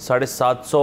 750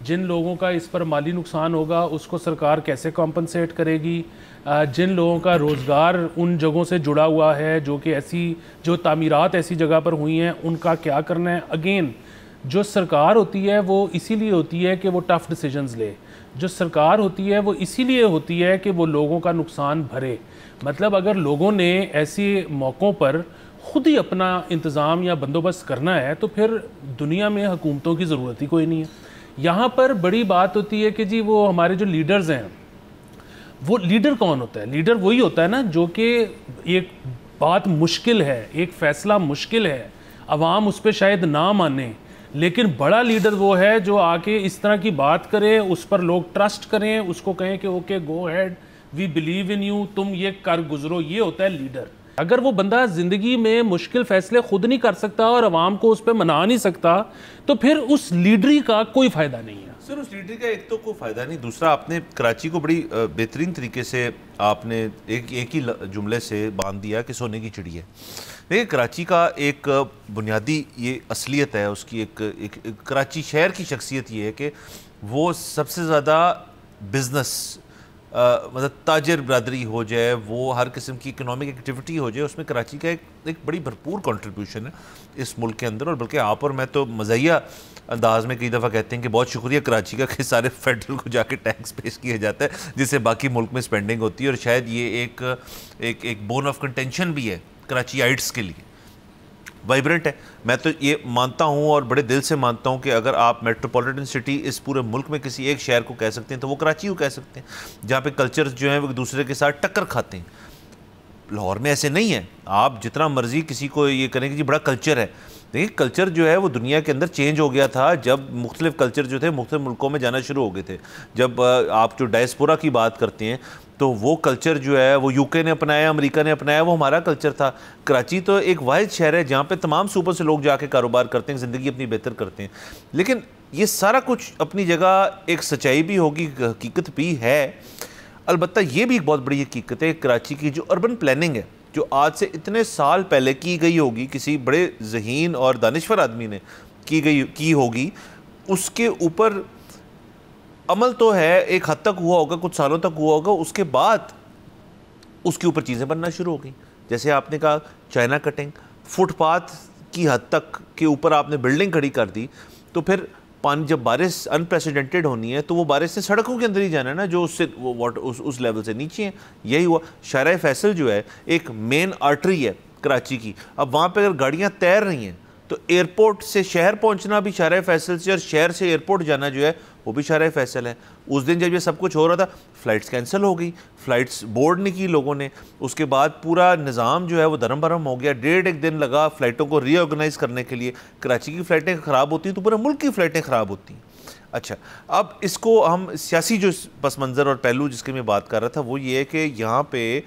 جن لوگوں کا اس پر مالی نقصان ہوگا اس کو سرکار کیسے کمپنسیٹ کرے گی، جن لوگوں کا روزگار ان جگہوں سے جڑا ہوا ہے جو کہ جو تعمیرات ایسی جگہ پر ہوئی ہیں ان کا کیا کرنا ہے۔ اگین جو سرکار ہوتی ہے وہ اسی لیے ہوتی ہے کہ وہ ٹف ڈیسیجنز لے، جو سرکار ہوتی ہے وہ اسی لیے ہوتی ہے کہ وہ لوگوں کا نقصان بھرے۔ مطلب اگر لوگوں نے ایسے موقعوں پر خود ہی اپنا انتظام یا بندوبست کرنا ہے تو پھر دنیا میں حکومتوں کی ضرورت ہی کوئی نہیں ہے۔ یہاں پر بڑی بات ہوتی ہے کہ جی وہ ہمارے جو لیڈرز ہیں، وہ لیڈر کون ہوتا ہے؟ لیڈر وہی ہوتا ہے نا جو کہ ایک بات مشکل ہے، ایک فیصلہ مشکل ہے، عوام اس پہ شاید نہ مانے، لیکن بڑا لیڈر وہ ہے جو آ کے اس طرح کی بات کرے، اس پر لوگ ٹرسٹ کریں، اس کو کہیں کہ okay go ahead we believe in you, تم یہ کر گزرو۔ یہ ہوتا ہے لیڈر۔ اگر وہ بندہ زندگی میں مشکل فیصلے خود نہیں کر سکتا اور عوام کو اس پہ منا نہیں سکتا تو پھر اس لیڈری کا کوئی فائدہ نہیں ہے۔ سر اس لیڈر کا ایک تو کوئی فائدہ نہیں، دوسرا آپ نے کراچی کو بڑی بہترین طریقے سے آپ نے ایک ہی جملے سے باندھ دیا کہ سونے کی چڑی ہے۔ دیکھیں کراچی کا ایک بنیادی یہ اصلیت ہے اس کی، ایک کراچی شہر کی شخصیت یہ ہے کہ وہ سب سے زیادہ بزنس مطلب تاجر برادری ہو جائے، وہ ہر قسم کی اکنامک ایکٹیویٹی ہو جائے، اس میں کراچی کا ایک بڑی بھرپور کنٹریبیوشن ہے اس ملک کے اندر۔ اور بلکہ آپ اور میں تو مزاحیہ انداز میں کئی دفعہ کہتے ہیں کہ بہت شکریہ کراچی کا کہ سارے فیڈرل کو جا کے ٹیکس پیش کیا جاتا ہے جس سے باقی ملک میں سپینڈنگ ہوتی ہے، اور شاید یہ ایک بون آف کنٹینشن بھی ہے کراچی آئٹس کے لیے، وائبرنٹ ہے۔ میں تو یہ مانتا ہوں اور بڑے دل سے مانتا ہوں کہ اگر آپ میٹروپولیٹن سٹی اس پورے ملک میں کسی ایک شہر کو کہہ سکتے ہیں تو وہ کراچی کو کہہ سکتے ہیں، جہاں پہ کلچرز جو ہیں وہ ایک دوسرے کے ساتھ ٹکر کھاتے ہیں۔ لاہور میں ایسے نہیں ہے، آپ جتنا مرضی کسی کو یہ کریں کہ جی بڑا کلچر ہے، دیکھیں کلچر جو ہے وہ دنیا کے اندر چینج ہو گیا تھا جب مختلف کلچر جو تھے مختلف ملکوں میں جانا شروع ہو گئے تھے۔ جب آپ جو ڈائسپورا کی بات کرتے ہیں تو وہ کلچر جو ہے وہ یو کے نے اپنایا، امریکہ نے اپنایا، وہ ہمارا کلچر تھا۔ کراچی تو ایک واحد شہر ہے جہاں پہ تمام صوبوں سے لوگ جا کے کاروبار کرتے ہیں، زندگی اپنی بہتر کرتے ہیں۔ لیکن یہ سارا کچھ اپنی جگہ ایک سچائی بھی ہوگی، حقیقت بھی ہے۔ البتہ یہ بھی ایک بہت بڑی حقیقت ہے کراچی کی جو اربن پلاننگ ہے، جو آج سے اتنے سال پہلے کی گئی ہوگی، کسی بڑے ذہین اور دانشور آدمی نے کی ہوگی، اس کے اوپر عمل تو ہے، ایک حد تک ہوا ہوگا، کچھ سالوں تک ہوا ہوگا، اس کے بعد اس کے اوپر چیزیں بننا شروع ہو گئیں۔ جیسے آپ نے کہا چائنا کٹنگ، فٹ پاتھ کی حد تک کے اوپر آپ نے بلڈنگ کھڑی کر دی، تو پھر پانی جب بارش انپریسیڈنٹڈ ہونی ہے تو وہ بارش سے سڑکوں کے اندر ہی جانا ہے نا، جو اس لیول سے نیچے ہیں۔ یہی ہوا شارع فیصل جو ہے ایک مین آرٹری ہے کراچی کی، اب وہاں پہ اگر گاڑیاں تیر رہی ہیں تو ایئرپورٹ سے شہر پہنچنا بھی شارع فیصل سے، اور شہر سے ایئرپورٹ جانا جو ہے وہ بھی شارع فیصل ہے۔ اس دن جب یہ سب کچھ ہو رہا تھا فلائٹس کینسل ہو گئی، فلائٹس بورڈ نہیں کی لوگوں نے، اس کے بعد پورا نظام جو ہے وہ درم برہم ہو گیا، ایک دن لگا فلائٹوں کو ری آرگنائز کرنے کے لیے۔ کراچی کی فلائٹیں خراب ہوتی ہیں تو پورے ملک کی فلائٹیں خراب ہوتی ہیں۔ اچھا، اب اس کو ہم سیاسی جو پس منظر اور پہلو جس کی میں بات کر رہا تھا وہ یہ ہے کہ یہاں پہ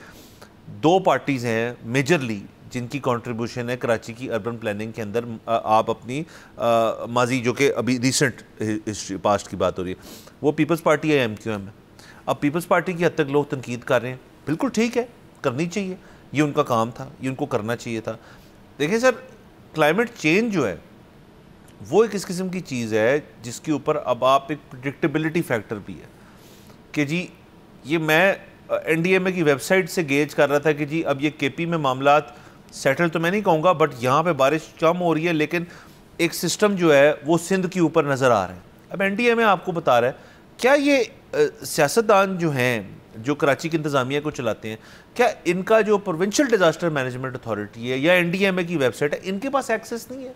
دو پارٹیز ہیں میجرلی جن کی کنٹریبیوشن ہے کراچی کی اربن پلاننگ کے اندر۔ آپ اپنی ماضی جو کہ ابھی ریسنٹ ہسٹری پاسٹ کی بات ہو رہی ہے، وہ پیپلز پارٹی ہے، ایم کیو ایم ہے۔ اب پیپلز پارٹی کی حد تک لوگ تنقید کر رہے ہیں، بالکل ٹھیک ہے، کرنی چاہیے، یہ ان کا کام تھا، یہ ان کو کرنا چاہیے تھا۔ دیکھیں سر، کلائمیٹ چینج جو ہے وہ ایک اس قسم کی چیز ہے جس کے اوپر اب آپ ایک پریڈکٹیبلٹی فیکٹر بھی ہے کہ جی یہ میں این ڈی ایم اے کی ویب سائٹ سے گیج کر رہا تھا کہ جی اب یہ کے پی میں معاملات سیٹل تو میں نہیں کہوں گا، بٹ یہاں پہ بارش کم ہو رہی ہے، لیکن ایک سسٹم جو ہے وہ سندھ کے اوپر نظر آ رہا ہے۔ اب این ڈی ایم اے آپ کو بتا رہا ہے، کیا یہ سیاستدان جو ہیں جو کراچی کی انتظامیہ کو چلاتے ہیں، کیا ان کا جو پروونشل ڈیزاسٹر مینجمنٹ اتھارٹی ہے یا این ڈی ایم اے کی ویب سائٹ ہے، ان کے پاس ایکسیس نہیں ہے؟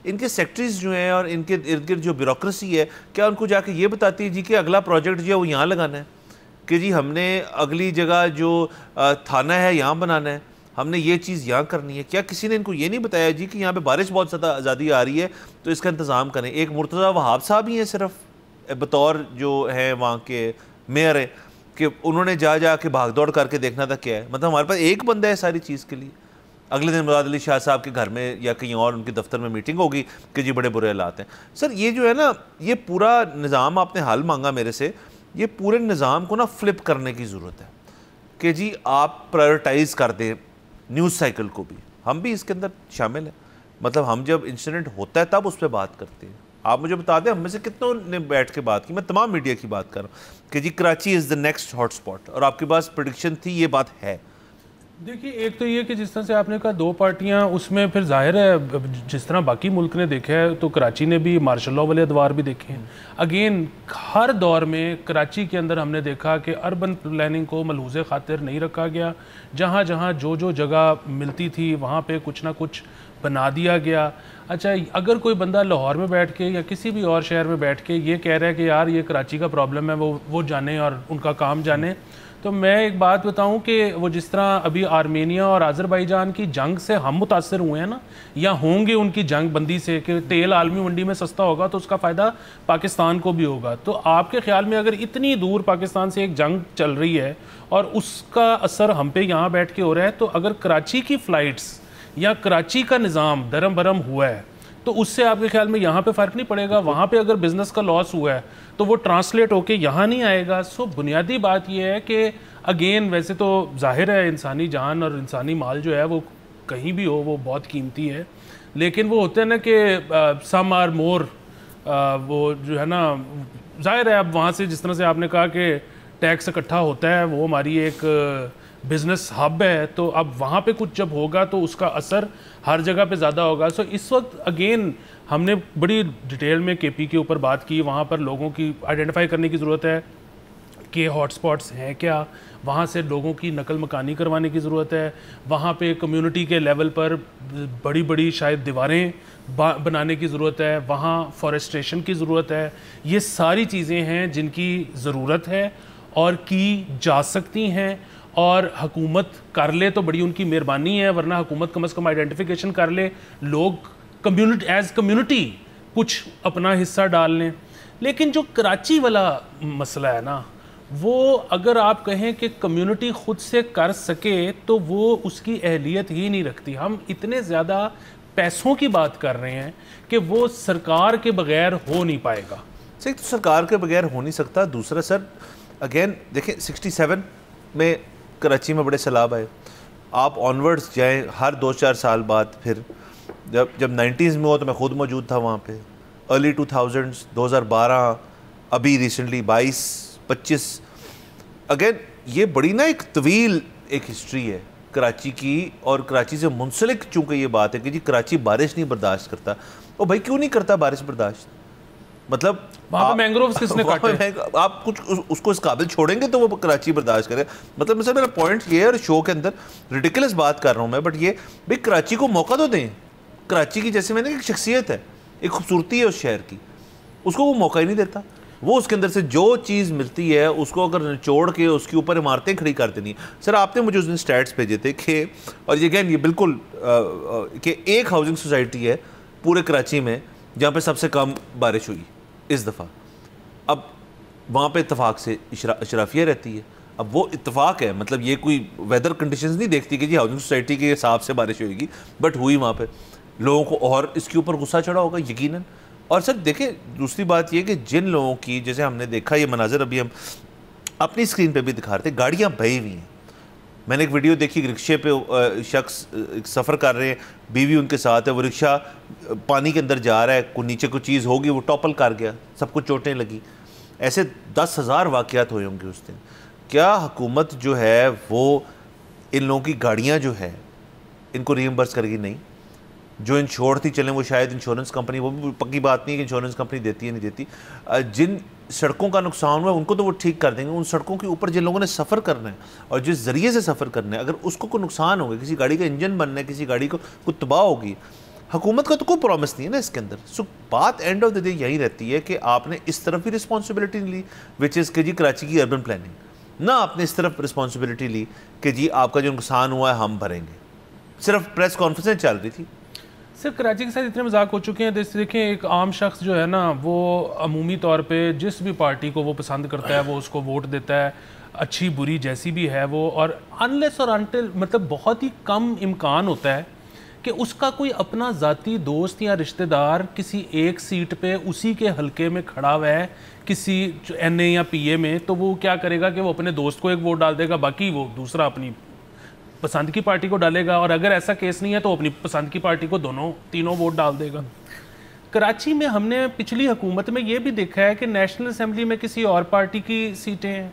ان کے سیکٹریز جو ہیں اور ان کے ارد گرد جو بیوروکریسی ہے، کیا ان کو جا کے یہ بتاتی ہے جی کہ اگلا پروجیکٹ جو ہے وہ یہاں لگانا ہے، کہ جی ہم نے اگلی جگہ جو تھانہ ہے یہاں بنانا ہے، ہم نے یہ چیز یہاں کرنی ہے؟ کیا کسی نے ان کو یہ نہیں بتایا جی کہ یہاں پہ بارش بہت زیادہ آ رہی ہے تو اس کا انتظام کریں؟ ایک مرتضیٰ وہاب صاحب ہی ہیں صرف بطور جو ہیں وہاں کے میئر ہیں کہ انہوں نے جا کے بھاگ دوڑ کر کے دیکھنا تھا کیا ہے، مطلب ہمارے پاس ایک بندہ ہے ساری چیز کے لیے۔ اگلے دن مراد علی شاہ صاحب کے گھر میں یا کہیں اور ان کے دفتر میں میٹنگ ہوگی کہ جی بڑے برے حالات ہیں۔ سر یہ جو ہے نا، یہ پورا نظام آپ نے حل مانگا میرے سے، یہ پورے نظام کو نا فلپ کرنے کی ضرورت ہے کہ جی آپ پرائیورٹائز کر دیں نیوز سائیکل کو بھی، ہم بھی اس کے اندر شامل ہیں، مطلب ہم جب انسیڈنٹ ہوتا ہے تب اس پہ بات کرتے ہیں، آپ مجھے بتا دیں ہم میں سے کتنوں نے بیٹھ کے بات کی, میں تمام میڈیا کی بات کر رہا ہوں کہ جی کراچی از دا نیکسٹ ہاٹ اسپاٹ, اور آپ کے پاس پریڈکشن تھی, یہ بات ہے؟ دیکھیے ایک تو یہ کہ جس طرح سے آپ نے کہا دو پارٹیاں, اس میں پھر ظاہر ہے جس طرح باقی ملک نے دیکھا ہے تو کراچی نے بھی مارشل لاء والے ادوار بھی دیکھے ہیں. اگین ہر دور میں کراچی کے اندر ہم نے دیکھا کہ اربن پلاننگ کو ملحوظ خاطر نہیں رکھا گیا, جہاں جہاں جو جگہ ملتی تھی وہاں پہ کچھ نہ کچھ بنا دیا گیا. اچھا اگر کوئی بندہ لاہور میں بیٹھ کے یا کسی بھی اور شہر میں بیٹھ کے یہ کہہ رہا ہے کہ یار یہ کراچی کا پرابلم ہے, وہ جانے اور ان کا کام جانے, تو میں ایک بات بتاؤں کہ وہ جس طرح ابھی آرمینیا اور آذربائیجان کی جنگ سے ہم متاثر ہوئے ہیں نا, یا ہوں گے ان کی جنگ بندی سے کہ تیل عالمی منڈی میں سستا ہوگا تو اس کا فائدہ پاکستان کو بھی ہوگا, تو آپ کے خیال میں اگر اتنی دور پاکستان سے ایک جنگ چل رہی ہے اور اس کا اثر ہم پہ یہاں بیٹھ کے ہو رہا ہے, تو اگر کراچی کی فلائٹس یا کراچی کا نظام درم برم ہوا ہے تو اس سے آپ کے خیال میں یہاں پہ فرق نہیں پڑے گا؟ وہاں پہ اگر بزنس کا لاس ہوا ہے تو وہ ٹرانسلیٹ ہو کے یہاں نہیں آئے گا. سو بنیادی بات یہ ہے کہ اگین ویسے تو ظاہر ہے انسانی جان اور انسانی مال جو ہے وہ کہیں بھی ہو وہ بہت قیمتی ہے, لیکن وہ ہوتے ہیں نا کہ سم آر مور, وہ جو ہے نا ظاہر ہے اب وہاں سے جس طرح سے آپ نے کہا کہ ٹیکس اکٹھا ہوتا ہے, وہ ہماری ایک بزنس ہب ہے, تو اب وہاں پہ کچھ جب ہوگا تو اس کا اثر ہر جگہ پہ زیادہ ہوگا. سو اس وقت اگین ہم نے بڑی ڈیٹیل میں کے پی کے اوپر بات کی, وہاں پر لوگوں کی آئیڈینٹیفائی کرنے کی ضرورت ہے کہ ہاٹ سپاٹس ہیں کیا, وہاں سے لوگوں کی نقل مکانی کروانے کی ضرورت ہے, وہاں پہ کمیونٹی کے لیول پر بڑی بڑی شاید دیواریں بنانے کی ضرورت ہے, وہاں فارسٹریشن کی ضرورت ہے. یہ ساری چیزیں ہیں جن کی ضرورت ہے اور کی جا سکتی ہیں, اور حکومت کر لے تو بڑی ان کی مہربانی ہے, ورنہ حکومت کم از کم آئیڈینٹیفیکیشن کر لے, لوگ کمیونٹی ایز کمیونٹی کچھ اپنا حصہ ڈال لیں. لیکن جو کراچی والا مسئلہ ہے نا, وہ اگر آپ کہیں کہ کمیونٹی خود سے کر سکے تو وہ اس کی اہلیت ہی نہیں رکھتی. ہم اتنے زیادہ پیسوں کی بات کر رہے ہیں کہ وہ سرکار کے بغیر ہو نہیں پائے گا. ایک تو سرکار کے بغیر ہو نہیں سکتا, دوسرا سر اگین دیکھیں 67 میں کراچی میں بڑے سیلاب آئے, آپ آنورڈز جائیں ہر 2-4 سال بعد, پھر جب 90s میں ہو تو میں خود موجود تھا وہاں پہ, ارلی 2000s 2012, ابھی ریسنٹلی 22-25, اگین یہ بڑی نا ایک طویل ایک ہسٹری ہے کراچی کی, اور کراچی سے منسلک چونکہ یہ بات ہے کہ جی کراچی بارش نہیں برداشت کرتا. اور بھائی کیوں نہیں کرتا بارش برداشت؟ مطلب وہاں پہ مینگرووز کس نے کاٹے؟ آپ کچھ اس کو اس قابل چھوڑیں گے تو وہ کراچی برداشت کرے. مطلب مثلا میرا پوائنٹ یہ ہے, اور شو کے اندر ریڈیکولس بات کر رہا ہوں میں, بٹ یہ بھائی کراچی کو موقع تو دیں. کراچی کی جیسے میں نے ایک شخصیت ہے, ایک خوبصورتی ہے اس شہر کی, اس کو وہ موقع ہی نہیں دیتا. وہ اس کے اندر سے جو چیز ملتی ہے اس کو اگر نچوڑ کے اس کے اوپر عمارتیں کھڑی کر دینی. سر آپ نے مجھے اس دن سٹیٹس بھیجے تھے کہ, اور یہ بالکل کہ ایک ہاؤسنگ سوسائٹی ہے پورے کراچی میں جہاں پہ سب سے کم بارش ہوئی اس دفعہ. اب وہاں پہ اتفاق سے اشرافیہ رہتی ہے, اب وہ اتفاق ہے, مطلب یہ کوئی ویدر کنڈیشنز نہیں دیکھتی کہ جی ہاؤسنگ سوسائٹی کے حساب سے بارش ہوئے گی, بٹ ہوئی وہاں پہ. لوگوں کو اور اس کے اوپر غصہ چڑھا ہوگا یقیناً. اور سر دیکھیں دوسری بات یہ کہ جن لوگوں کی, جیسے ہم نے دیکھا یہ مناظر ابھی ہم اپنی اسکرین پہ بھی دکھا رہے تھے, گاڑیاں بہی ہوئی ہیں. میں نے ایک ویڈیو دیکھی, رکشے پہ شخص سفر کر رہے ہیں, بیوی ان کے ساتھ ہے, وہ رکشہ پانی کے اندر جا رہا ہے, کوئی نیچے کوئی چیز ہوگی وہ ٹاپل کر گیا, سب کو چوٹیں لگی. ایسے 10,000 واقعات ہوئے ہوں گے اس دن. کیا حکومت جو ہے وہ ان لوگوں کی گاڑیاں جو ہے ان کو ریمبرس کرے گی؟ نہیں. جو انشور تھی چلیں وہ شاید انشورنس کمپنی, وہ بھی پکی بات نہیں ہے کہ انشورنس کمپنی دیتی ہے نہیں دیتی. جن سڑکوں کا نقصان ہوا ہے ان کو تو وہ ٹھیک کر دیں گے. ان سڑکوں کے اوپر جن لوگوں نے سفر کرنا ہے اور جس ذریعے سے سفر کرنا ہے, اگر اس کو کوئی نقصان ہوگا, کسی گاڑی کا انجن بننا ہے, کسی گاڑی کو کوئی تباہ ہوگی, حکومت کا تو کوئی پرومس نہیں ہے نا اس کے اندر. سو بات اینڈ آف دا ڈے یہی رہتی ہے کہ آپ نے اس طرف بھی رسپانسبلٹی لی, وچ از کہ جی کراچی کی اربن پلاننگ, نہ آپ نے اس طرف رسپانسبلٹی لی کہ جی آپ کا جو نقصان ہوا ہے ہم بھریں گے. صرف پریس کانفرنسیں چل رہی تھی. صرف کراچی کے ساتھ اتنے مذاق ہو چکے ہیں. دیکھیں ایک عام شخص جو ہے نا وہ عمومی طور پہ جس بھی پارٹی کو وہ پسند کرتا ہے وہ اس کو ووٹ دیتا ہے, اچھی بری جیسی بھی ہے وہ, اور انلیس اور انٹل مطلب بہت ہی کم امکان ہوتا ہے کہ اس کا کوئی اپنا ذاتی دوست یا رشتہ دار کسی ایک سیٹ پہ اسی کے حلقے میں کھڑا ہوا ہے کسی این اے یا پی اے میں, تو وہ کیا کرے گا کہ وہ اپنے دوست کو ایک ووٹ ڈال دے گا, باقی وہ دوسرا اپنی پسند کی پارٹی کو ڈالے گا, اور اگر ایسا کیس نہیں ہے تو اپنی پسند کی پارٹی کو تینوں ووٹ ڈال دے گا. کراچی میں ہم نے پچھلی حکومت میں یہ بھی دیکھا ہے کہ نیشنل اسمبلی میں کسی اور پارٹی کی سیٹیں ہیں,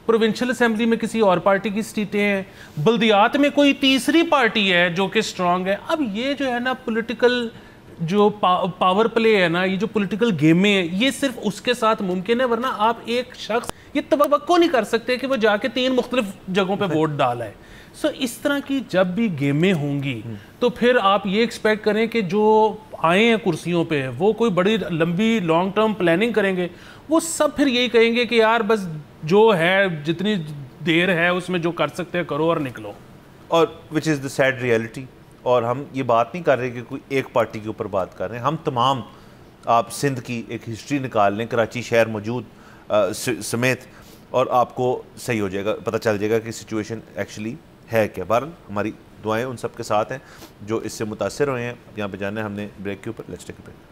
پروونشل اسمبلی میں کسی اور پارٹی کی سیٹیں ہیں, بلدیات میں کوئی تیسری پارٹی ہے جو کہ اسٹرانگ ہے. اب یہ جو ہے نا پولیٹیکل جو پاور پلے ہے نا, یہ جو پولیٹیکل گیمیں ہیں, یہ صرف اس کے ساتھ ممکن ہے, ورنہ آپ ایک شخص یہ توقع نہیں کر سکتے کہ وہ جا کے 3 مختلف جگہوں پہ ووٹ ڈالا ہے. سو اس طرح کی جب بھی گیمیں ہوں گی تو پھر آپ یہ ایکسپیکٹ کریں کہ جو آئے ہیں کرسیوں پہ وہ کوئی بڑی لمبی لانگ ٹرم پلاننگ کریں گے. وہ سب پھر یہی کہیں گے کہ یار بس جو ہے جتنی دیر ہے اس میں جو کر سکتے ہیں کرو اور نکلو. اور وچ از دا سیڈ ریئلٹی. اور ہم یہ بات نہیں کر رہے کہ کوئی ایک پارٹی کے اوپر بات کر رہے ہیں, ہم تمام آپ سندھ کی ایک ہسٹری نکال لیں, کراچی شہر موجود سمیت, اور آپ کو صحیح ہو جائے گا, پتہ چل جائے گا کہ سچویشن ایکچولی ہے کیا. بہرحال ہماری دعائیں ان سب کے ساتھ ہیں جو اس سے متاثر ہوئے ہیں. اب یہاں پہ جانا ہے ہم نے بریک کے اوپر. Let's take a break.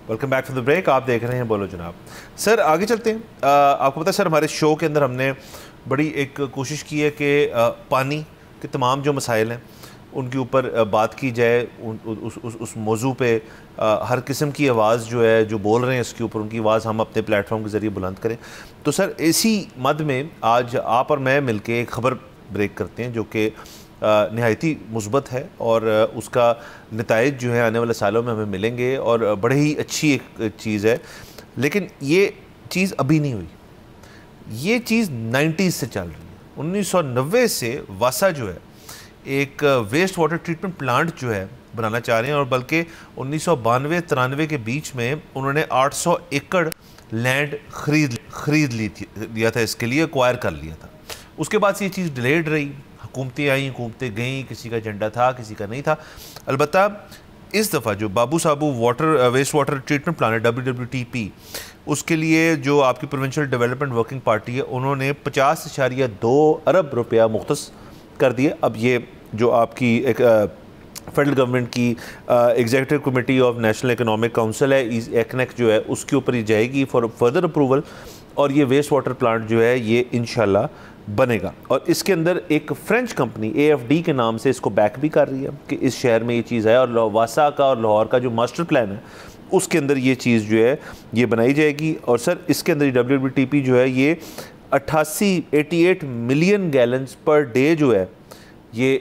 Welcome back from the break. آپ دیکھ رہے ہیں بولو جناب. سر آگے چلتے ہیں. آپ کو پتہ ہے سر ہمارے شو کے اندر ہم نے بڑی ایک کوشش کی ہے کہ پانی کے تمام جو مسائل ہیں ان کے اوپر بات کی جائے, اس موضوع پہ ہر قسم کی آواز جو ہے جو بول رہے ہیں اس کے اوپر ان کی آواز ہم اپنے پلیٹ فارم کے ذریعے بلند کریں. تو سر اسی مد میں آج آپ اور میں مل کے ایک خبر بریک کرتے ہیں جو کہ نہایتی مثبت ہے, اور اس کا نتائج جو ہے آنے والے سالوں میں ہمیں ملیں گے, اور بڑے ہی اچھی ایک چیز ہے. لیکن یہ چیز ابھی نہیں ہوئی, یہ چیز 90s سے چل رہی ہے. 1990 سے واسا جو ہے ایک ویسٹ واٹر ٹریٹمنٹ پلانٹ جو ہے بنانا چاہ رہے ہیں, اور بلکہ 1992-93 کے بیچ میں انہوں نے 800 ایکڑ لینڈ خرید لیا تھا, اس کے لیے ایکوائر کر لیا تھا. اس کے بعد سے یہ چیز ڈیلیڈ رہی, حکومتیں آئیں حکومتیں گئیں, کسی کا ایجنڈا تھا کسی کا نہیں تھا. البتہ اس دفعہ جو بابو صابو ویسٹ واٹر ٹریٹمنٹ پلانٹ ہے WWTP, اس کے لیے جو آپ کی پروونشل ڈیولپمنٹ ورکنگ پارٹی ہے انہوں نے 50.2 ارب روپیہ مختص کر دیے. اب یہ جو آپ کی ایک فیڈرل گورنمنٹ کی executive committee of national economic council ہے, ایکنیک جو ہے, اس کے اوپر یہ جائے گی فار فردر اپروول, اور یہ ویسٹ واٹر پلانٹ جو ہے یہ انشاءاللہ بنے گا. اور اس کے اندر ایک فرینچ کمپنی AFD کے نام سے اس کو بیک بھی کر رہی ہے کہ اس شہر میں یہ چیز ہے, اور واسا کا اور لاہور کا جو ماسٹر پلان ہے اس کے اندر یہ چیز جو ہے یہ بنائی جائے گی. اور سر اس کے اندر WWTP جو ہے یہ 88 ملین گیلنز پر ڈے جو ہے یہ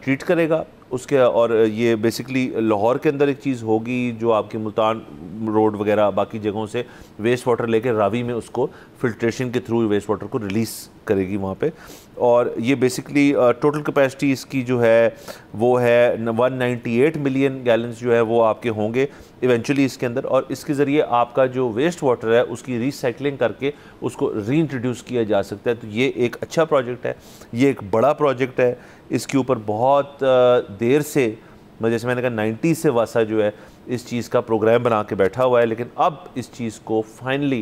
ٹریٹ کرے گا اس کے. اور یہ بیسکلی لاہور کے اندر ایک چیز ہوگی جو آپ کے ملتان روڈ وغیرہ باقی جگہوں سے ویسٹ واٹر لے کے راوی میں اس کو فلٹریشن کے تھرو ویسٹ واٹر کو ریلیز کرے گی وہاں پہ. اور یہ بیسکلی ٹوٹل کیپیسٹی اس کی جو ہے وہ ہے 198 ملین گیلنز جو ہے وہ آپ کے ہوں گے ایونچولی اس کے اندر. اور اس کے ذریعے آپ کا جو ویسٹ واٹر ہے اس کی ریسائکلنگ کر کے اس کو ری انٹروڈیوس کیا جا سکتا ہے. تو یہ ایک اچھا پروجیکٹ ہے, یہ ایک بڑا پروجیکٹ ہے. اس کے اوپر بہت دیر سے, جیسے میں نے کہا 90 سے واسا جو ہے اس چیز کا پروگرام بنا کے بیٹھا ہوا ہے, لیکن اب اس چیز کو فائنلی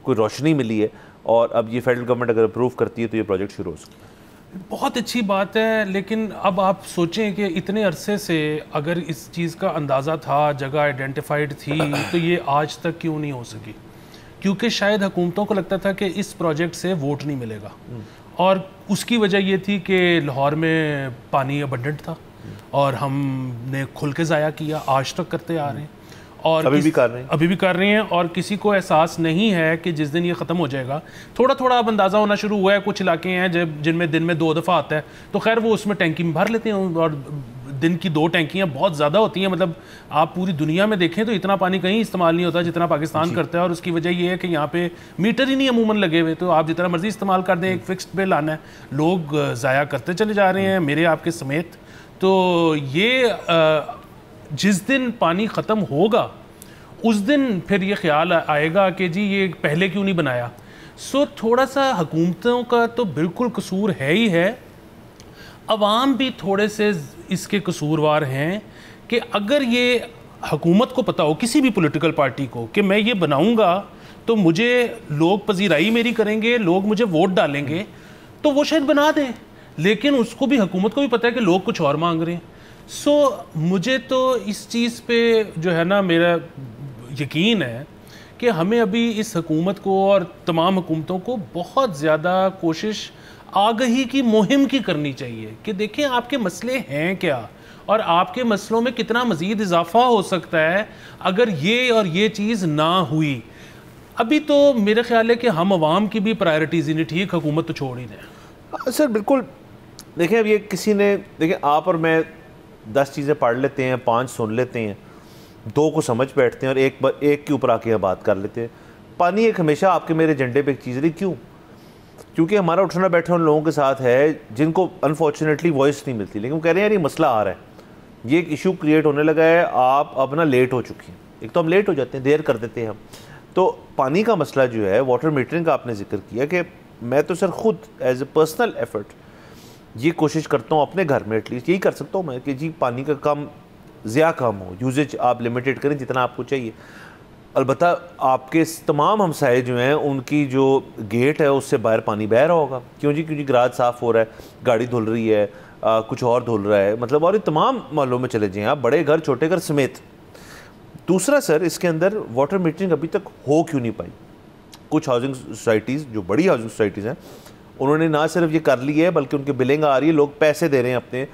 کوئی روشنی ملی ہے, اور اب یہ فیڈرل گورنمنٹ اگر اپروو کرتی ہے تو یہ پروجیکٹ شروع ہو سکتا ہے. بہت اچھی بات ہے. لیکن اب آپ سوچیں کہ اتنے عرصے سے اگر اس چیز کا اندازہ تھا, جگہ آئیڈینٹیفائڈ تھی, تو یہ آج تک کیوں نہیں ہو سکی؟ کیونکہ شاید حکومتوں کو لگتا تھا کہ اس پروجیکٹ سے ووٹ نہیں ملے گا, اور اس کی وجہ یہ تھی کہ لاہور میں پانی ابنڈنٹ تھا اور ہم نے کھل کے ضائع کیا, آج تک کرتے آ رہے ہیں, اور ابھی بھی کر رہے ہیں. اور کسی کو احساس نہیں ہے کہ جس دن یہ ختم ہو جائے گا, تھوڑا تھوڑا اب اندازہ ہونا شروع ہوا ہے. کچھ علاقے ہیں جن میں دن میں 2 دفعہ آتا ہے, تو خیر وہ اس میں ٹینکی میں بھر لیتے ہیں, اور دن کی 2 ٹینکیاں بہت زیادہ ہوتی ہیں. مطلب آپ پوری دنیا میں دیکھیں تو اتنا پانی کہیں استعمال نہیں ہوتا جتنا پاکستان کرتا ہے, اور اس کی وجہ یہ ہے کہ یہاں پہ میٹر ہی نہیں عموماً لگے ہوئے, تو آپ جتنا مرضی استعمال کر دیں, ایک فکسڈ بل آنا ہے, لوگ ضائع کرتے چلے جا رہے ہیں, میرے آپ کے سمیت. تو یہ جس دن پانی ختم ہوگا اس دن پھر یہ خیال آئے گا کہ جی یہ پہلے کیوں نہیں بنایا. سو تھوڑا سا حکومتوں کا تو بالکل قصور ہے ہی ہے, عوام بھی تھوڑے سے اس کے قصوروار ہیں کہ اگر یہ حکومت کو پتہ ہو, کسی بھی پولیٹیکل پارٹی کو, کہ میں یہ بناؤں گا تو مجھے لوگ پذیرائی میری کریں گے, لوگ مجھے ووٹ ڈالیں گے, تو وہ شاید بنا دیں. لیکن اس کو بھی, حکومت کو بھی پتہ ہے کہ لوگ کچھ اور مانگ رہے ہیں. سو مجھے تو اس چیز پہ جو ہے نا میرا یقین ہے کہ ہمیں ابھی اس حکومت کو اور تمام حکومتوں کو بہت زیادہ کوشش آگہی کی مہم کی کرنی چاہیے کہ دیکھیں آپ کے مسئلے ہیں کیا اور آپ کے مسئلوں میں کتنا مزید اضافہ ہو سکتا ہے اگر یہ اور یہ چیز نہ ہوئی. ابھی تو میرے خیال ہے کہ ہم عوام کی بھی پرائرٹیز ہی نہیں ٹھیک, حکومت تو چھوڑ ہی دیں. سر بالکل, دیکھیں اب یہ کسی نے, دیکھیں آپ اور میں 10 چیزیں پڑھ لیتے ہیں, 5 سن لیتے ہیں, 2 کو سمجھ بیٹھتے ہیں اور ایک کے اوپر آ کے بات کر لیتے ہیں. پانی ایک ہمیشہ آپ کے میرے ایجنڈے پہ ایک چیز رہی. کیوں؟ کیونکہ ہمارا اٹھنا بیٹھنا ان لوگوں کے ساتھ ہے جن کو انفارچونیٹلی وائس نہیں ملتی, لیکن وہ کہہ رہے ہیں یار یہ مسئلہ آ رہا ہے, یہ ایک ایشو کریٹ ہونے لگا ہے, آپ اپنا لیٹ ہو چکی ہیں. ایک تو ہم لیٹ ہو جاتے ہیں, دیر کر دیتے ہیں ہم. تو پانی کا مسئلہ جو ہے, واٹر میٹرنگ کا آپ نے ذکر کیا, کہ میں تو سر خود ایز اے پرسنل ایفرٹ یہ کوشش کرتا ہوں اپنے گھر میں ایٹ لیسٹ یہی کر سکتا ہوں میں کہ جی پانی کا کم ضیاع کم ہو, یوزیج آپ لمیٹیڈ کریں جتنا آپ کو چاہیے. البتہ آپ کے تمام ہمسائے جو ہیں ان کی جو گیٹ ہے اس سے باہر پانی بہہ رہا ہوگا. کیوں جی؟ کیونکہ گراج صاف ہو رہا ہے, گاڑی دھل رہی ہے, کچھ اور دھل رہا ہے, مطلب اور یہ تمام محلوں میں چلے جائیں آپ, بڑے گھر چھوٹے گھر سمیت. دوسرا سر, اس کے اندر واٹر میٹرنگ ابھی تک ہو کیوں نہیں پائی؟ کچھ ہاؤسنگ سوسائٹیز جو بڑی ہاؤسنگ سوسائٹیز ہیں انہوں نے نہ صرف یہ کر لی ہے بلکہ ان کی بلنگ آ رہی ہے, لوگ پیسے دے رہے ہیں اپنے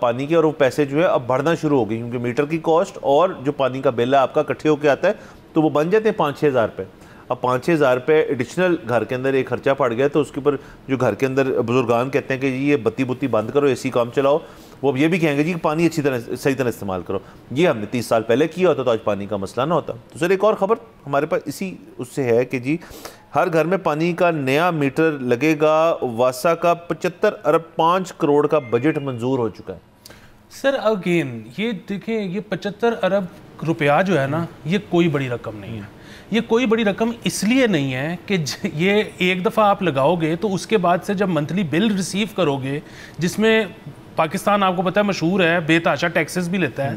پانی کے, اور وہ پیسے جو ہے اب بڑھنا شروع ہو گئی کیونکہ میٹر کی کاسٹ اور جو پانی کا بل ہے آپ کا اکٹھے ہو کے آتا ہے تو وہ بن جاتے ہیں 5-6 ہزار روپے. اب 5-6 ہزار روپے ایڈیشنل گھر کے اندر ایک خرچہ پڑ گیا تو اس کے اوپر جو گھر کے اندر بزرگان کہتے ہیں کہ جی یہ بتی بند کرو, اے سی کام چلاؤ, وہ یہ بھی کہیں گے جی پانی اچھی طرح صحیح طرح استعمال کرو. یہ ہم نے 30 سال پہلے کیا ہوتا تو آج پانی کا مسئلہ نہ ہوتا. تو سر ایک اور خبر ہمارے پاس اسی اس سے ہے کہ جی ہر گھر میں پانی کا نیا میٹر لگے گا. واسا کا 75 ارب 5 کروڑ کا بجٹ منظور ہو چکا ہے. سر اگین یہ دیکھیں, یہ 75 ارب روپیہ جو ہے نا, یہ کوئی بڑی رقم نہیں ہے. یہ کوئی بڑی رقم اس لیے نہیں ہے کہ یہ ایک دفعہ آپ لگاؤ گے تو اس کے بعد سے جب منتھلی بل ریسیو کرو گے, جس میں پاکستان آپ کو پتہ ہے مشہور ہے بے تحاشا ٹیکسز بھی لیتا ہے,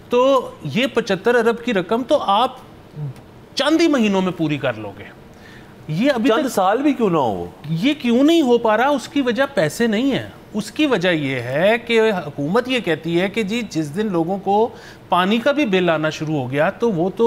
تو یہ 75 ارب کی رقم تو آپ چند ہی مہینوں میں پوری کر لو گے. یہ ابھی چند سال بھی کیوں نہ ہو, یہ کیوں نہیں ہو پا رہا؟ اس کی وجہ پیسے نہیں ہے. اس کی وجہ یہ ہے کہ حکومت یہ کہتی ہے کہ جی جس دن لوگوں کو پانی کا بھی بل آنا شروع ہو گیا تو وہ تو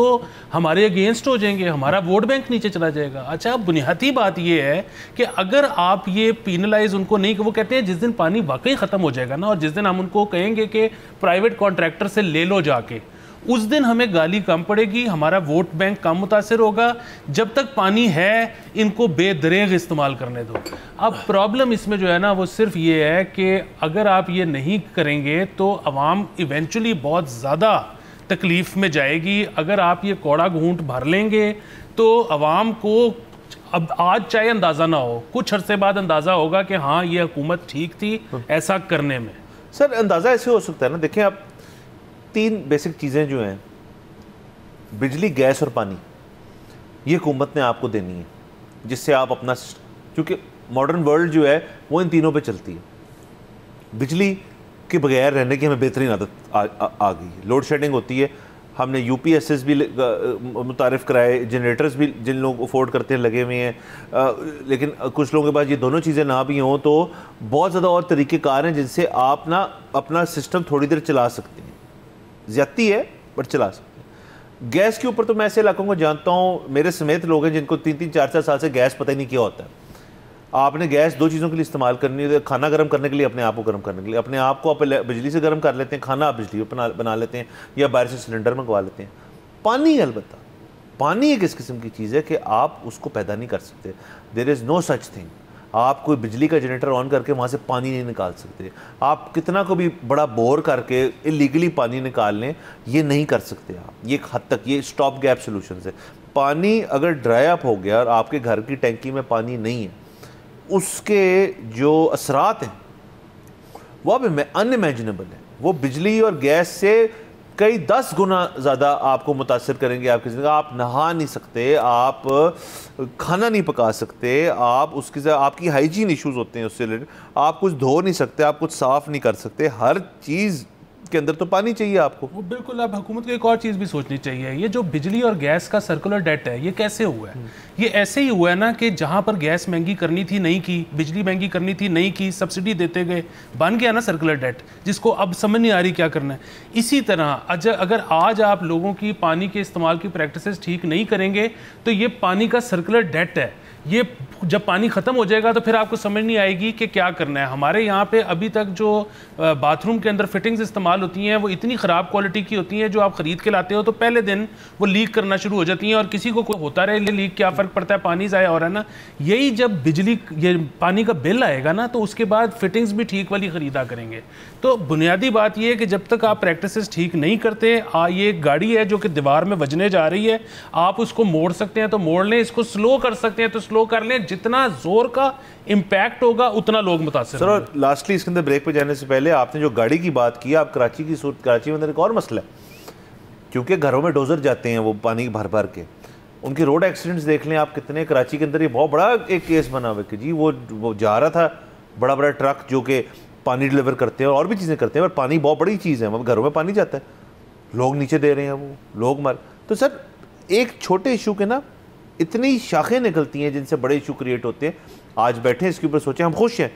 ہمارے اگینسٹ ہو جائیں گے, ہمارا ووٹ بینک نیچے چلا جائے گا. اچھا, بنیادی بات یہ ہے کہ اگر آپ یہ پینلائز ان کو نہیں, کہ وہ کہتے ہیں جس دن پانی واقعی ختم ہو جائے گا نا, اور جس دن ہم ان کو کہیں گے کہ پرائیویٹ کانٹریکٹر سے لے لو جا کے, اس دن ہمیں گالی کم پڑے گی, ہمارا ووٹ بینک کم متاثر ہوگا. جب تک پانی ہے ان کو بے دریغ استعمال کرنے دو. اب پرابلم اس میں جو ہے نا وہ صرف یہ ہے کہ اگر آپ یہ نہیں کریں گے تو عوام ایونچولی بہت زیادہ تکلیف میں جائے گی. اگر آپ یہ کوڑا گھونٹ بھر لیں گے تو عوام کو اب آج چاہے اندازہ نہ ہو, کچھ عرصے بعد اندازہ ہوگا کہ ہاں یہ حکومت ٹھیک تھی ایسا کرنے میں. سر اندازہ ایسے ہو سکتا ہے نا, دیکھیں آپ 3 بیسک چیزیں جو ہیں, بجلی, گیس اور پانی, یہ حکومت نے آپ کو دینی ہے جس سے آپ اپنا, کیونکہ ماڈرن ورلڈ جو ہے وہ ان تینوں پہ چلتی ہے. بجلی کے بغیر رہنے کی ہمیں بہترین عادت آ گئی ہے. لوڈ شیڈنگ ہوتی ہے, ہم نے UPSs بھی متعارف کرائے, جنریٹرز بھی جن لوگ افورڈ کرتے ہیں لگے ہوئے ہیں, لیکن کچھ لوگوں کے پاس یہ دونوں چیزیں نہ بھی ہوں تو بہت زیادہ اور طریقہ کار ہیں جن سے آپ نا اپنا سسٹم تھوڑی دیر چلا سکتے ہیں. زیادتی ہے بٹ چلا سکتے ہیں. گیس کے اوپر تو میں ایسے علاقوں کو جانتا ہوں, میرے سمیت لوگ ہیں جن کو 3-3, 4-4 سال سے گیس پتہ ہی نہیں کیا ہوتا ہے. آپ نے گیس 2 چیزوں کے لیے استعمال کرنی ہے, کھانا گرم کرنے کے لیے, اپنے آپ کو گرم کرنے کے لیے. اپنے آپ کو آپ بجلی سے گرم کر لیتے ہیں, کھانا آپ بجلی پہ بنا لیتے ہیں یا باہر سے سلنڈر منگوا لیتے ہیں. پانی, البتہ پانی ایک اس قسم کی چیز ہے کہ آپ اس کو پیدا نہیں کر سکتے. دیر از نو سچ تھنگ. آپ کوئی بجلی کا جنریٹر آن کر کے وہاں سے پانی نہیں نکال سکتے. آپ کتنا کو بھی بڑا بور کر کے اللیگلی پانی نکال لیں, یہ نہیں کر سکتے آپ. یہ ایک حد تک یہ اسٹاپ گیپ سولوشنز ہے. پانی اگر ڈرائی اپ ہو گیا اور آپ کے گھر کی ٹینکی میں پانی نہیں ہے, اس کے جو اثرات ہیں وہ اب ان امیجنیبل ہیں. وہ بجلی اور گیس سے کئی 10 گنا زیادہ آپ کو متاثر کریں گے. آپ کی زندگی, آپ نہا نہیں سکتے, آپ کھانا نہیں پکا سکتے, آپ اس کی آپ کی ہائیجین ایشوز ہوتے ہیں اس سے ریلیٹڈ, آپ کچھ دھو نہیں سکتے, آپ کچھ صاف نہیں کر سکتے. ہر چیز کے اندر تو پانی چاہیے آپ کو. وہ بالکل. اب حکومت کو ایک اور چیز بھی سوچنی چاہیے, یہ جو بجلی اور گیس کا سرکولر ڈیٹ ہے یہ کیسے ہوا ہے؟ یہ ایسے ہی ہوا ہے نا کہ جہاں پر گیس مہنگی کرنی تھی نہیں کی, بجلی مہنگی کرنی تھی نہیں کی, سبسڈی دیتے گئے, بن گیا نا سرکولر ڈیٹ, جس کو اب سمجھ نہیں آ رہی کیا کرنا ہے. اسی طرح اگر آج آپ لوگوں کی پانی کے استعمال کی پریکٹسز ٹھیک نہیں کریں گے تو یہ پانی کا سرکولر ڈیٹ ہے, یہ جب پانی ختم ہو جائے گا تو پھر آپ کو سمجھ نہیں آئے گی کہ کیا کرنا ہے. ہمارے یہاں پہ ابھی تک جو باتھ روم کے اندر فٹنگز استعمال ہوتی ہیں وہ اتنی خراب کوالٹی کی ہوتی ہیں, جو آپ خرید کے لاتے ہو تو پہلے دن وہ لیک کرنا شروع ہو جاتی ہیں, اور کسی کو ہوتا رہے لیک, کیا فرق پڑتا ہے, پانی ضائع ہو رہا ہے نا. یہی جب بجلی یہ پانی کا بل آئے گا نا تو اس کے بعد فٹنگز بھی ٹھیک والی خریدا کریں گے. تو بنیادی بات یہ ہے کہ جب تک آپ پریکٹسز ٹھیک نہیں کرتے, یہ ایک گاڑی ہے جو کہ دیوار میں وجنے جا رہی ہے, آپ اس کو موڑ سکتے ہیں تو موڑ لیں, اس کو سلو کر سکتے ہیں تو سلو کر لیں, جتنا زور کا امپیکٹ ہوگا اتنا لوگ متاثر ہوں گے. سر لاسٹلی اس کے اندر بریک پہ جانے سے پہلے آپ نے جو گاڑی کی بات کی, آپ کراچی کی صورت, کراچی میں اندر ایک اور مسئلہ ہے, کیونکہ گھروں میں ڈوزر جاتے ہیں وہ پانی بھر بھر کے, ان کی روڈ ایکسیڈنٹس دیکھ لیں آپ کتنے. کراچی کے اندر یہ بہت بڑا ایک کیس بنا ہوا ہے کہ جی وہ جا رہا تھا بڑا بڑا ٹرک جو کہ پانی ڈلیور کرتے ہیں اور بھی چیزیں کرتے ہیں, پر پانی بہت بڑی چیز ہے, گھروں میں پانی جاتا ہے, لوگ نیچے دے رہے ہیں, وہ لوگ مر. تو سر ایک چھوٹے ایشو کے نا اتنی شاخیں نکلتی ہیں جن سے بڑے ایشو کریٹ ہوتے ہیں. آج بیٹھے اس کے اوپر سوچیں, ہم خوش ہیں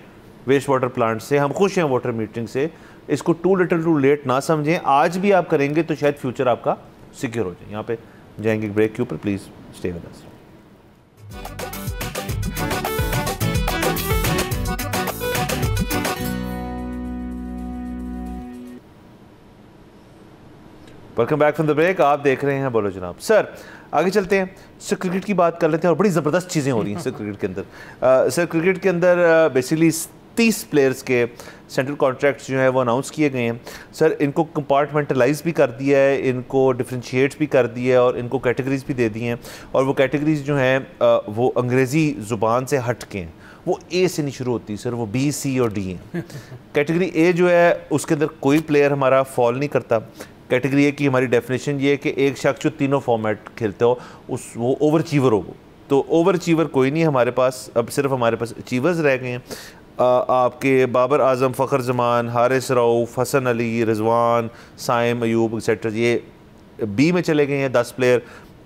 ویسٹ واٹر پلانٹ سے, ہم خوش ہیں واٹر میٹرنگ سے, اس کو ٹو لٹل ٹو لیٹ نہ سمجھیں. آج بھی آپ کریں گے تو شاید فیوچر آپ کا سیکیور ہو جائے. یہاں پہ جائیں گے بریک کے اوپر, please stay with us. Welcome back from the break. آپ دیکھ رہے ہیں بولو جناب. سر آگے چلتے ہیں, سر کرکٹ کی بات کر لیتے ہیں, اور بڑی زبردست چیزیں ہو رہی ہیں سر کرکٹ کے اندر. سر کرکٹ کے اندر بیسیکلی 30 پلیئرز کے سینٹرل کانٹریکٹس جو ہیں وہ اناؤنس کیے گئے ہیں. سر ان کو کمپارٹمنٹلائز بھی کر دیا ہے, ان کو ڈفرینشیٹ بھی کر دیا ہے, اور ان کو کیٹیگریز بھی دے دی ہیں, اور وہ کیٹیگریز جو ہیں وہ انگریزی زبان سے ہٹ کے ہیں. وہ اے سے نہیں شروع ہوتی سر, وہ بی, سی اور ڈی ہیں. کیٹیگری اے جو ہے اس کے اندر کوئی پلیئر ہمارا فال نہیں کرتا. کیٹیگری اے کی ہماری ڈیفینیشن یہ ہے کہ ایک شخص جو تینوں فارمیٹ کھیلتے ہو وہ اوور اچیور ہو. تو اوور اچیور کوئی نہیں ہمارے پاس, اب صرف ہمارے پاس اچیورز رہ گئے ہیں. آپ کے بابر اعظم, فخر زمان, حارث رؤف, حسن علی, رضوان, سائم ایوب ایکسیٹرا, یہ بی میں چلے گئے ہیں 10 پلیئر.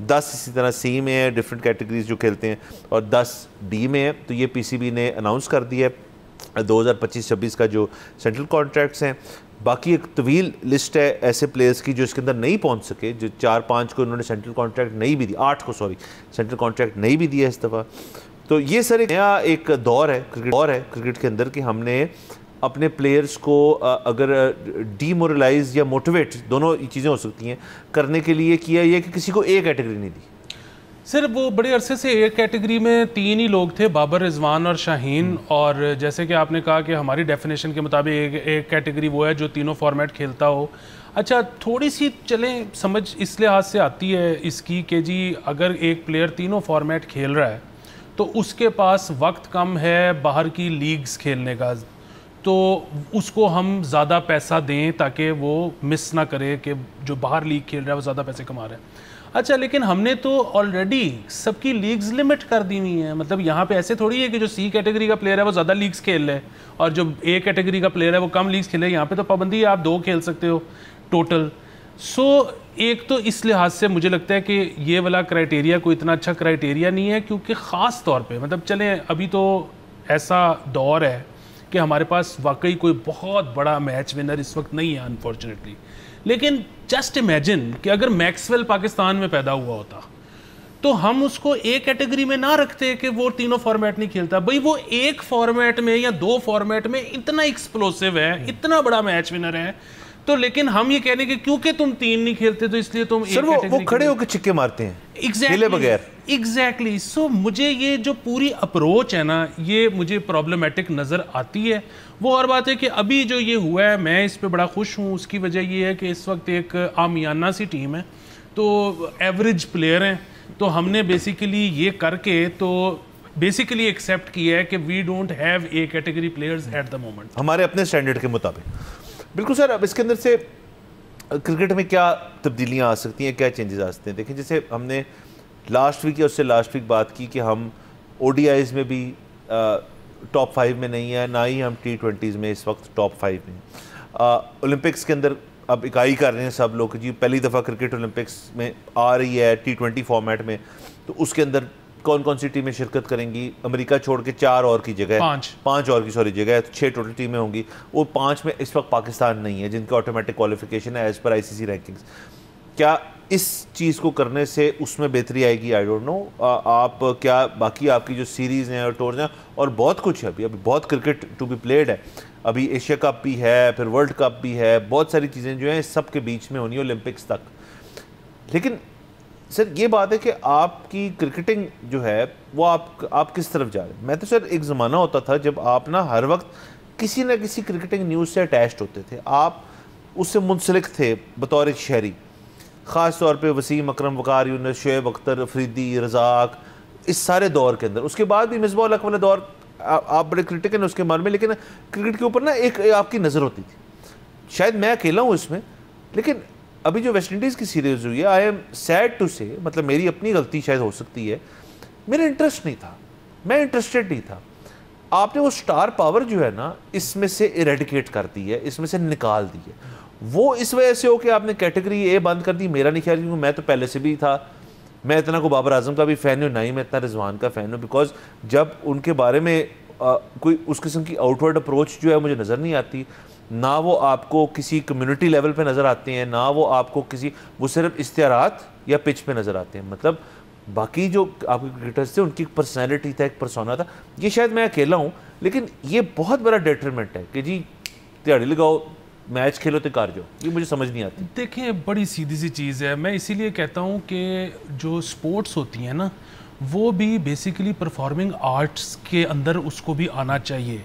10 اسی طرح سی میں ہیں, ڈفرینٹ کیٹیگریز جو کھیلتے ہیں, اور 10 ڈی میں ہیں. تو یہ پی سی بی نے اناؤنس کر دیا ہے 2025-26 کا جو سینٹرل کانٹریکٹس ہیں. باقی ایک طویل لسٹ ہے ایسے پلیئرز کی جو اس کے اندر نہیں پہنچ سکے, جو 4-5 کو انہوں نے سینٹرل کانٹریکٹ نہیں بھی دیا, 8 کو سینٹرل کانٹریکٹ نہیں بھی دیا اس دفعہ. تو یہ سر ایک نیا ایک دور ہے کرکٹ کے اندر کہ ہم نے اپنے پلیئرز کو اگر ڈی مورلائز یا موٹیویٹ, دونوں چیزیں ہو سکتی ہیں, کرنے کے لیے کیا یہ کہ کسی کو ایک کیٹیگری نہیں دی. سر وہ بڑے عرصے سے ایک کیٹیگری میں 3 ہی لوگ تھے, بابر, رضوان اور شاہین. اور جیسے کہ آپ نے کہا کہ ہماری ڈیفینیشن کے مطابق ایک کیٹیگری وہ ہے جو تینوں فارمیٹ کھیلتا ہو. اچھا تھوڑی سی چلیں سمجھ اس لحاظ سے آتی ہے اس کی کہ جی اگر ایک پلیئر تینوں فارمیٹ کھیل رہا ہے تو اس کے پاس وقت کم ہے باہر کی لیگز کھیلنے کا, تو اس کو ہم زیادہ پیسہ دیں تاکہ وہ مس نہ کرے کہ جو باہر لیگ کھیل رہا ہے وہ زیادہ پیسے کما رہا ہے. اچھا لیکن ہم نے تو آلریڈی سب کی لیگز لمٹ کر دی ہوئی ہیں. مطلب یہاں پہ ایسے تھوڑی ہے کہ جو سی کیٹیگری کا پلیئر ہے وہ زیادہ لیگز کھیل لے اور جو اے کیٹیگری کا پلیئر ہے وہ کم لیگز کھیلے. یہاں پہ تو پابندی ہے, آپ 2 کھیل سکتے ہو ٹوٹل. ایک تو اس لحاظ سے مجھے لگتا ہے کہ یہ والا کرائٹیریا کوئی اتنا اچھا کرائٹیریا نہیں ہے, کیونکہ خاص طور پہ مطلب چلیں ابھی تو ایسا دور ہے کہ ہمارے پاس واقعی کوئی بہت بڑا میچ ونر اس وقت نہیں ہے انفارچونیٹلی. لیکن جسٹ امیجن کہ اگر میکسویل پاکستان میں پیدا ہوا ہوتا تو ہم اس کو ایک کیٹیگری میں نہ رکھتے کہ وہ تینوں فارمیٹ نہیں کھیلتا. بھئی وہ ایک فارمیٹ میں یا 2 فارمیٹ میں اتنا ایکسپلوسیو ہے, اتنا بڑا میچ ونر ہے, تو لیکن ہم یہ کہنے کہ کیونکہ تم 3 نہیں کھیلتے تو اس لیے تم سر وہ کھڑے ہو کے چھکے مارتے ہیں کھیلے بغیر. ایگزیکٹلی. سو مجھے یہ جو پوری اپروچ ہے نا یہ مجھے پرابلمٹک نظر آتی ہے. وہ اور بات ہے کہ ابھی جو یہ ہوا ہے میں اس پہ بڑا خوش ہوں. اس کی وجہ یہ ہے کہ اس وقت ایک عامیانہ سی ٹیم ہے, تو ایوریج پلیئر ہیں, تو ہم نے بیسیکلی یہ کر کے تو بیسیکلی ایکسیپٹ کیا ہے کہ we don't have A category players at the moment, ہمارے اپنے اسٹینڈرڈ کے مطابق. بالکل سر. اب اس کے اندر سے کرکٹ میں کیا تبدیلیاں آ سکتی ہیں, کیا چینجز آ سکتے ہیں؟ دیکھیں جیسے ہم نے لاسٹ ویک یا اس سے لاسٹ ویک بات کی کہ ہم او ڈی آئیز میں بھی ٹاپ 5 میں نہیں ہیں, نہ ہی ہم T20s میں اس وقت ٹاپ 5 میں ہیں. اولمپکس کے اندر اب اکائی کر رہے ہیں سب لوگ جی پہلی دفعہ کرکٹ اولمپکس میں آ رہی ہے T20 فارمیٹ میں, تو اس کے اندر کون کون سی ٹیمیں شرکت کریں گی؟ امریکہ چھوڑ کے 4 اور کی جگہ ہے, 5 اور کی جگہ ہے, 6 ٹوٹل ٹیمیں ہوں گی. وہ 5 میں اس وقت پاکستان نہیں ہے جن کا آٹومیٹک کوالیفیکیشن ہے ایز پر ICC رینکنگز. کیا اس چیز کو کرنے سے اس میں بہتری آئے گی؟ I don't know. آپ کیا باقی آپ کی جو سیریز ہیں اور ٹورز ہیں اور بہت کچھ ہے, ابھی بہت کرکٹ ٹو بی پلیڈ ہے, ابھی ایشیا کپ بھی ہے, پھر ورلڈ کپ بھی ہے, بہت ساری چیزیں جو ہیں سب کے بیچ میں ہونی ہے اولمپکس تک. لیکن سر یہ بات ہے کہ آپ کی کرکٹنگ جو ہے وہ آپ کس طرف جا رہے ہیں؟ میں تو سر ایک زمانہ ہوتا تھا جب آپ نا ہر وقت کسی نہ کسی کرکٹنگ نیوز سے اٹیچڈ ہوتے تھے, آپ اس سے منسلک تھے بطور ایک شہری, خاص طور پہ وسیم اکرم, وقار یونس, شعیب اختر, افریدی, رزاق, اس سارے دور کے اندر. اس کے بعد بھی مصباح الحق والا دور آپ بڑے کرٹیکل ہیں اس کے بارے میں, لیکن کرکٹ کے اوپر نا ایک آپ کی نظر ہوتی تھی. شاید میں اکیلا ہوں اس میں, لیکن ابھی جو ویسٹ انڈیز کی سیریز ہوئی ہے, آئی ایم سیڈ ٹو سے, مطلب میری اپنی غلطی شاید ہو سکتی ہے, میرا انٹرسٹ نہیں تھا, میں انٹرسٹڈ نہیں تھا. آپ نے وہ سٹار پاور جو ہے نا اس میں سے ایریڈیکیٹ کر دی ہے, اس میں سے نکال دی ہے. وہ اس وجہ سے ہو کہ آپ نے کیٹیگری اے بند کر دی. میرا نہیں خیال, کیونکہ میں تو پہلے سے بھی تھا, میں اتنا کو بابر اعظم کا بھی فین ہوں, نہ ہی میں اتنا رضوان کا فین ہوں, بیکاز جب ان کے بارے میں کوئی اس قسم کی آؤٹ ورڈ اپروچ جو ہے مجھے نظر نہیں آتی, نہ وہ آپ کو کسی کمیونٹی لیول پہ نظر آتے ہیں, نہ وہ آپ کو کسی, وہ صرف اشتہارات یا پچ پہ نظر آتے ہیں. مطلب باقی جو آپ کے کرکٹرز تھے ان کی پرسنالٹی تھا, ایک پرسونا تھا. یہ شاید میں اکیلا ہوں, لیکن یہ بہت بڑا ڈیٹرمنٹ ہے کہ جی دیہڑی لگاؤ, میچ کھیلو تو کار جاؤ. یہ مجھے سمجھ نہیں آتی. دیکھیں بڑی سیدھی سی چیز ہے, میں اسی لیے کہتا ہوں کہ جو سپورٹس ہوتی ہیں نا وہ بھی بیسیکلی پرفارمنگ آرٹس کے اندر اس کو بھی آنا چاہیے.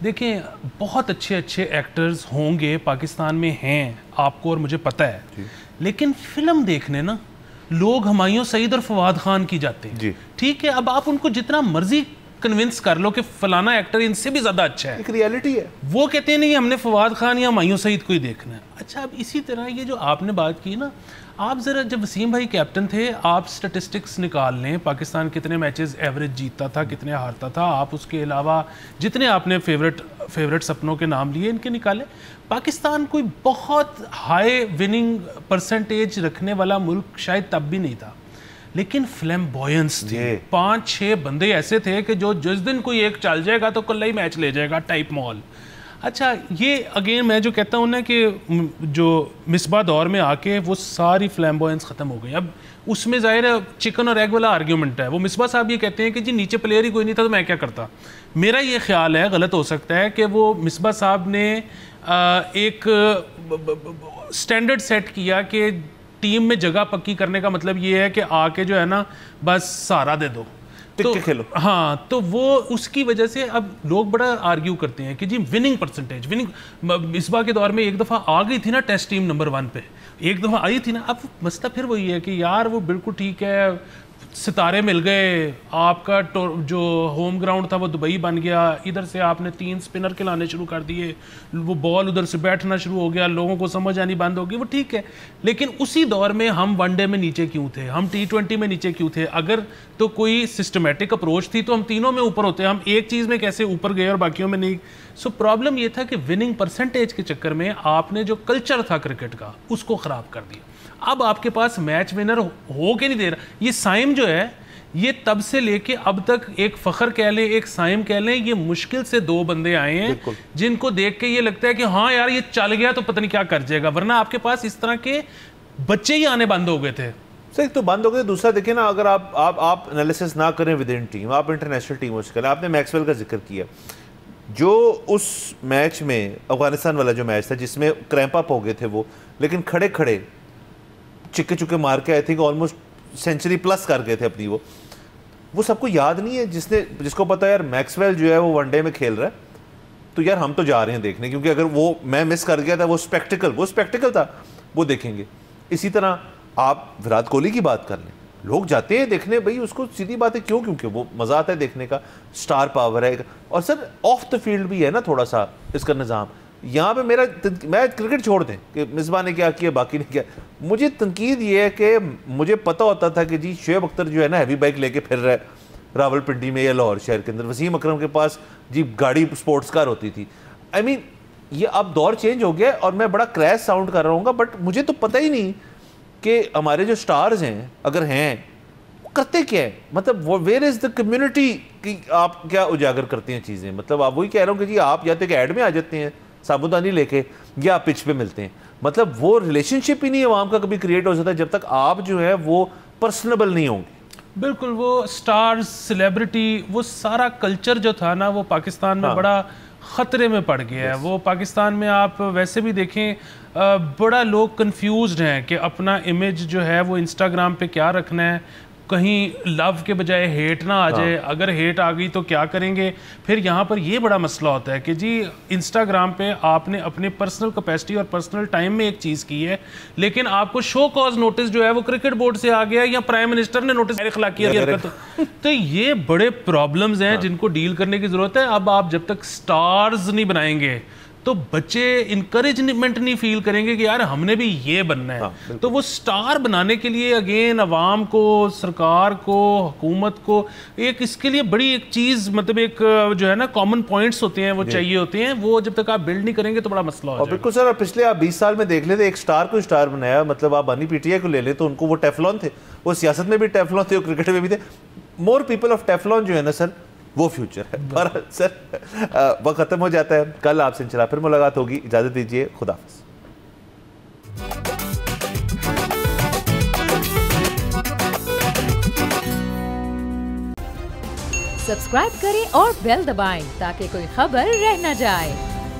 دیکھیں بہت اچھے اچھے ایکٹرز ہوں گے پاکستان میں, ہیں آپ کو اور مجھے پتہ ہے, لیکن فلم دیکھنے نا لوگ ہمایوں سعید اور فواد خان کی جاتے ہیں. ٹھیک ہے, اب آپ ان کو جتنا مرضی کنونس کر لو کہ فلانا ایکٹر ان سے بھی زیادہ اچھا ہے, ایک ریالٹی ہے. وہ کہتے ہیں نہیں ہم نے فواد خان یا ہمایوں سعید کو ہی دیکھنا ہے. اچھا اب اسی طرح یہ جو آپ نے بات کی نا, آپ ذرا جب وسیم بھائی کیپٹن تھے آپ سٹیٹسٹکس نکال لیں, پاکستان کتنے میچز ایوریج جیتتا تھا, کتنے ہارتا تھا, آپ اس کے علاوہ جتنے آپ نے فیوریٹ سپنوں کے نام لیے ان کے نکالیں. پاکستان کوئی بہت ہائی وننگ پرسنٹیج رکھنے والا ملک شاید تب بھی نہیں تھا, لیکن فلیمبوینس تھے. 5-6 بندے ایسے تھے کہ جو جس دن کوئی ایک چل جائے گا تو کل ہی میچ لے جائے گا, ٹائپ مال. اچھا یہ اگین میں جو کہتا ہوں نا کہ جو مصباح دور میں آ کے وہ ساری فلیمبوینس ختم ہو گئی. اب اس میں ظاہر ہے چکن اور ایگ والا آرگیومنٹ ہے. وہ مصباح صاحب یہ کہتے ہیں کہ جی نیچے پلیئر ہی کوئی نہیں تھا تو میں کیا کرتا. میرا یہ خیال ہے, غلط ہو سکتا ہے, کہ وہ مصباح صاحب نے ایک سٹینڈرڈ سیٹ کیا کہ ٹیم میں جگہ پکی کرنے کا مطلب یہ ہے کہ آ کے جو ہے نا بس سہارا دے دو تو ہاں, تو وہ اس کی وجہ سے اب لوگ بڑا آرگیو کرتے ہیں کہ جی وننگ پرسنٹیج, مصباح کے دور میں ایک دفعہ آ گئی تھی نا ٹیسٹ ٹیم نمبر 1 پہ, ایک دفعہ آئی تھی نا. اب مسئلہ پھر وہی ہے کہ یار وہ بالکل ٹھیک ہے, ستارے مل گئے, آپ کا جو ہوم گراؤنڈ تھا وہ دبئی بن گیا, ادھر سے آپ نے 3 سپنر کھلانے شروع کر دیے, وہ بال ادھر سے بیٹھنا شروع ہو گیا, لوگوں کو سمجھ آنی بند ہو گئی. وہ ٹھیک ہے, لیکن اسی دور میں ہم ون ڈے میں نیچے کیوں تھے, ہم T20 میں نیچے کیوں تھے؟ اگر تو کوئی سسٹمیٹک اپروچ تھی تو ہم تینوں میں اوپر ہوتے, ہم ایک چیز میں کیسے اوپر گئے اور باقیوں میں نہیں. سو پرابلم یہ تھا کہ وننگ پرسنٹیج کے چکر میں آپ نے جو کلچر تھا کرکٹ کا اس کو خراب کر دیا. اب آپ کے پاس میچ ونر ہو کے نہیں دے رہا. یہ سائم جو ہے یہ تب سے لے کے اب تک ایک فخر کہہ لیں, ایک سائم کہہ لیں, یہ مشکل سے 2 بندے آئے ہیں جن کو دیکھ کے یہ لگتا ہے کہ ہاں یار یہ چل گیا تو پتہ نہیں کیا کر جائے گا, ورنہ آپ کے پاس اس طرح کے بچے ہی آنے بند ہو گئے تھے. سر ایک تو بند ہو گئے, دوسرا دیکھیں نا اگر آپ انالیسس نہ کریں ود ان ٹیم, آپ انٹرنیشنل ٹیموں سے کریں. آپ نے میکسویل کا ذکر کیا, جو اس میچ میں افغانستان والا جو میچ تھا جس میں کریمپ اپ ہو گئے تھے وہ, لیکن کھڑے کھڑے چکے چکے مار کے I think almost century plus کر گئے تھے اپنی. وہ سب کو یاد نہیں ہے جس کو پتا یار میکسویل جو ہے وہ ون ڈے میں کھیل رہا ہے, تو یار ہم تو جا رہے ہیں دیکھنے, کیونکہ اگر وہ میں مس کر گیا تھا وہ اسپیکٹیکل تھا, وہ دیکھیں گے. اسی طرح آپ وراٹ کوہلی کی بات کر لیں, لوگ جاتے ہیں دیکھنے, بھائی اس کو سیدھی بات ہے کیوں, کیونکہ وہ مزہ آتا ہے دیکھنے کا, سٹار پاور ہے. اور سر آف دا فیلڈ بھی ہے نا تھوڑا سا اس کا نظام. یہاں پہ میں کرکٹ چھوڑ دیں کہ مصباح نے کیا کیا باقی نے کیا, مجھے تنقید یہ ہے کہ مجھے پتہ ہوتا تھا کہ جی شعیب اختر جو ہے نا ہیوی بائک لے کے پھر رہا ہے راول پنڈی میں یا لاہور شہر کے اندر, وسیم اکرم کے پاس جی گاڑی سپورٹس کار ہوتی تھی. آئی مین یہ اب دور چینج ہو گیا اور میں بڑا کریش ساؤنڈ کر رہا ہوں گا بٹ مجھے تو پتہ ہی نہیں کہ ہمارے جو سٹارز ہیں اگر ہیں کرتے کیا ہے, مطلب ویئر از دا کمیونٹی کی آپ کیا اجاگر کرتے ہیں چیزیں. مطلب آپ وہی کہہ رہا ہوں کہ جی آپ یا تو ایک ایڈ میں آ جاتے ہیں سابودانی لے کے یا آپ پچ پہ ملتے ہیں, مطلب وہ ریلیشن شپ ہی نہیں عوام کا کبھی کریٹ ہو سکتا جب تک آپ جو ہے وہ پرسنبل نہیں ہوں گے. بالکل, وہ سٹارز, سیلیبریٹی, وہ سارا کلچر جو تھا نا وہ پاکستان میں بڑا خطرے میں پڑ گیا ہے. وہ پاکستان میں آپ ویسے بھی دیکھیں بڑا لوگ کنفیوزڈ ہیں کہ اپنا امیج جو ہے وہ انسٹاگرام پہ کیا رکھنا ہے, کہیں لو کے بجائے ہیٹ نہ آ جائے, اگر ہیٹ آ گئی تو کیا کریں گے. پھر یہاں پر یہ بڑا مسئلہ ہوتا ہے کہ جی انسٹاگرام پہ آپ نے اپنے پرسنل کیپیسٹی اور پرسنل ٹائم میں ایک چیز کی ہے, لیکن آپ کو شو کاز نوٹس جو ہے وہ کرکٹ بورڈ سے آ گیا یا پرائم منسٹر نے نوٹس اخلاقیات کی حرکت. تو یہ بڑے پرابلمز ہیں جن کو ڈیل کرنے کی ضرورت ہے. اب آپ جب تک سٹارز نہیں بنائیں گے تو بچے انکریجمنٹ نہیں فیل کریں گے کہ یار ہم نے بھی یہ بننا ہے. تو وہ سٹار بنانے کے لیے اگین عوام کو, سرکار کو, حکومت کو ایک اس کے لیے بڑی ایک چیز, مطلب ایک جو ہے نا کامن پوائنٹس ہوتے ہیں وہ چاہیے ہوتے ہیں. وہ جب تک آپ بلڈ نہیں کریں گے تو بڑا مسئلہ ہو جائے گا. بالکل سر, پچھلے آپ 20 سال میں دیکھ لیتے ایک سٹار کو سٹار بنایا, مطلب آپ بانی پی ٹی آئی کو لے لیں تو ان کو وہ ٹیفلون تھے, وہ سیاست میں بھی ٹیفلون تھے, وہ کرکٹ میں بھی تھے. مور پیپل آف ٹیفلون جو ہے نا سر وہ فیوچر ہے. پر سر وقت ختم ہو جاتا ہے, کل آپ سے انشاءاللہ پھر ملاقات ہوگی. اجازت دیجیے, خدا حافظ. سبسکرائب کریں اور بیل دبائیں تاکہ کوئی خبر رہ نہ جائے.